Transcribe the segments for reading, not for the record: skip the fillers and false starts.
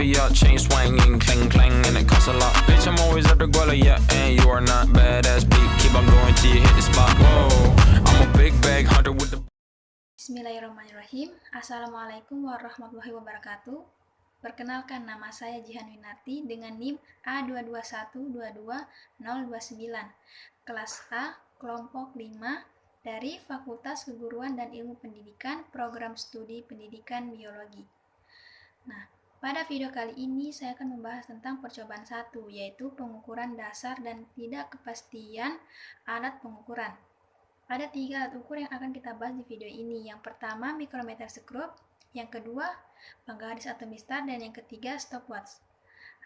for your chain swinging, clang clang, and it costs a lot. Bitch, I'm always at the guala, yeah, and you are not badass beat. Keep on going till you hit the spot. Whoa, I'm a big bag hunter with the. Bismillahirrahmanirrahim. Assalamualaikum warahmatullahi wabarakatuh. Perkenalkan, nama saya Jihan Winarti dengan NIM A22122-029, kelas A, kelompok 5, dari Fakultas Keguruan dan Ilmu Pendidikan, Program Studi Pendidikan Biologi. Nah, pada video kali ini saya akan membahas tentang percobaan 1, yaitu pengukuran dasar dan tidak kepastian alat pengukuran. Ada 3 alat ukur yang akan kita bahas di video ini. Yang pertama, mikrometer skrup, yang kedua, penggaris atau mistar, dan yang ketiga, stopwatch.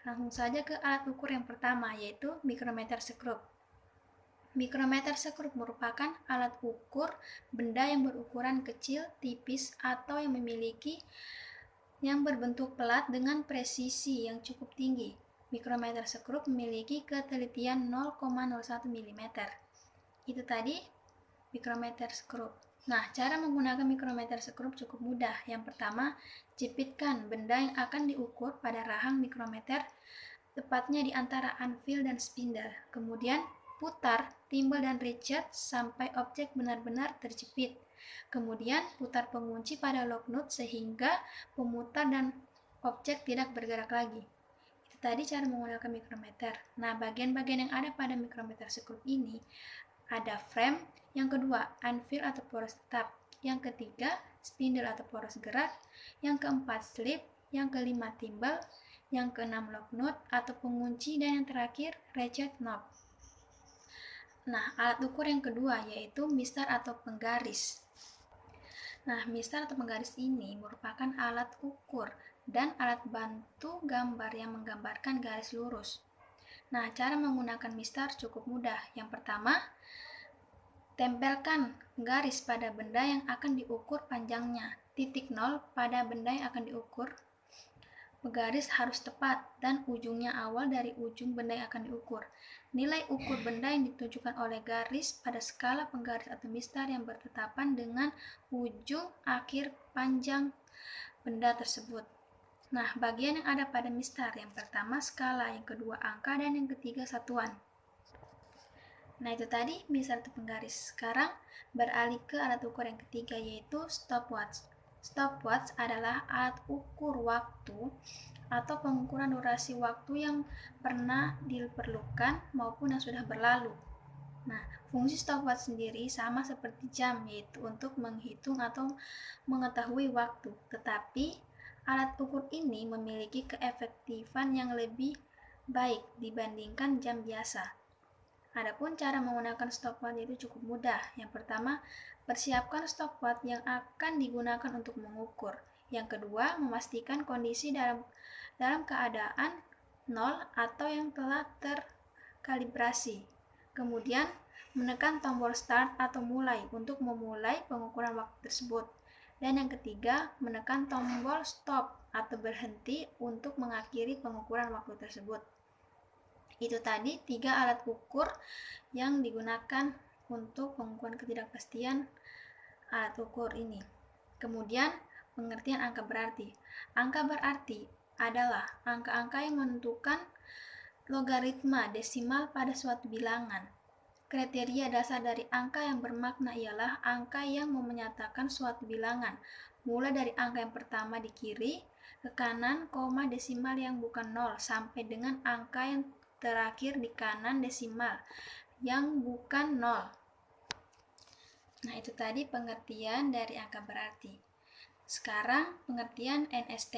Langsung saja ke alat ukur yang pertama, yaitu mikrometer skrup. Mikrometer skrup merupakan alat ukur benda yang berukuran kecil, tipis, atau yang berbentuk pelat dengan presisi yang cukup tinggi. Mikrometer skrup memiliki ketelitian 0,01 mm. Itu tadi mikrometer skrup. Nah, cara menggunakan mikrometer skrup cukup mudah. Yang pertama, jepitkan benda yang akan diukur pada rahang mikrometer, tepatnya di antara anvil dan spindle. Kemudian, putar timbal dan ratchet sampai objek benar-benar terjepit. Kemudian, putar pengunci pada lock nut sehingga pemutar dan objek tidak bergerak lagi. Itu tadi cara menggunakan mikrometer. Nah, bagian-bagian yang ada pada mikrometer skrup ini ada frame, yang kedua anvil atau poros tetap, yang ketiga spindle atau poros gerak, yang keempat slip, yang kelima timbal, yang keenam lock nut atau pengunci, dan yang terakhir ratchet knob. Nah, alat ukur yang kedua yaitu mistar atau penggaris. Nah, mistar atau penggaris ini merupakan alat ukur dan alat bantu gambar yang menggambarkan garis lurus. Nah, cara menggunakan mistar cukup mudah. Yang pertama, tempelkan garis pada benda yang akan diukur panjangnya. Titik 0 pada benda yang akan diukur. Garis harus tepat dan ujungnya awal dari ujung benda yang akan diukur. Nilai ukur benda yang ditunjukkan oleh garis pada skala penggaris atau mistar yang bertetapan dengan ujung akhir panjang benda tersebut. Nah, bagian yang ada pada mistar, yang pertama skala, yang kedua angka, dan yang ketiga satuan. Nah, itu tadi mistar atau penggaris. Sekarang beralih ke alat ukur yang ketiga, yaitu stopwatch. Stopwatch adalah alat ukur waktu atau pengukuran durasi waktu yang pernah diperlukan maupun yang sudah berlalu. Nah, fungsi stopwatch sendiri sama seperti jam, yaitu untuk menghitung atau mengetahui waktu. Tetapi alat ukur ini memiliki keefektifan yang lebih baik dibandingkan jam biasa. Adapun cara menggunakan stopwatch itu cukup mudah. Yang pertama, persiapkan stopwatch yang akan digunakan untuk mengukur. Yang kedua, memastikan kondisi dalam keadaan 0 atau yang telah terkalibrasi. Kemudian, menekan tombol start atau mulai untuk memulai pengukuran waktu tersebut. Dan yang ketiga, menekan tombol stop atau berhenti untuk mengakhiri pengukuran waktu tersebut. Itu tadi 3 alat ukur yang digunakan untuk pengukuran ketidakpastian alat ukur ini. Kemudian, pengertian angka berarti. Angka berarti adalah angka-angka yang menentukan logaritma desimal pada suatu bilangan. Kriteria dasar dari angka yang bermakna ialah angka yang menyatakan suatu bilangan, mulai dari angka yang pertama di kiri ke kanan, koma desimal yang bukan 0, sampai dengan angka yang terakhir di kanan desimal yang bukan 0. Nah, itu tadi pengertian dari angka berarti. Sekarang pengertian NST.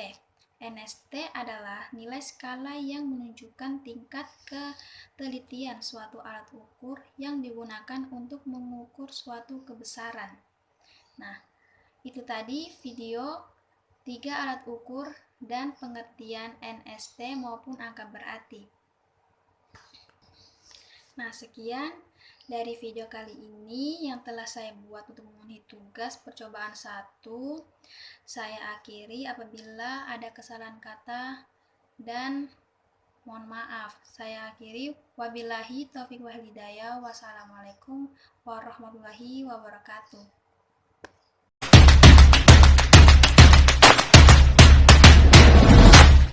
NST adalah nilai skala yang menunjukkan tingkat ketelitian suatu alat ukur yang digunakan untuk mengukur suatu kebesaran. Nah, itu tadi video 3 alat ukur dan pengertian NST maupun angka berarti. Nah, sekian dari video kali ini yang telah saya buat untuk memenuhi tugas percobaan 1. Saya akhiri apabila ada kesalahan kata dan mohon maaf. Saya akhiri, wabillahi taufiq wal hidayah. Wassalamualaikum warahmatullahi wabarakatuh.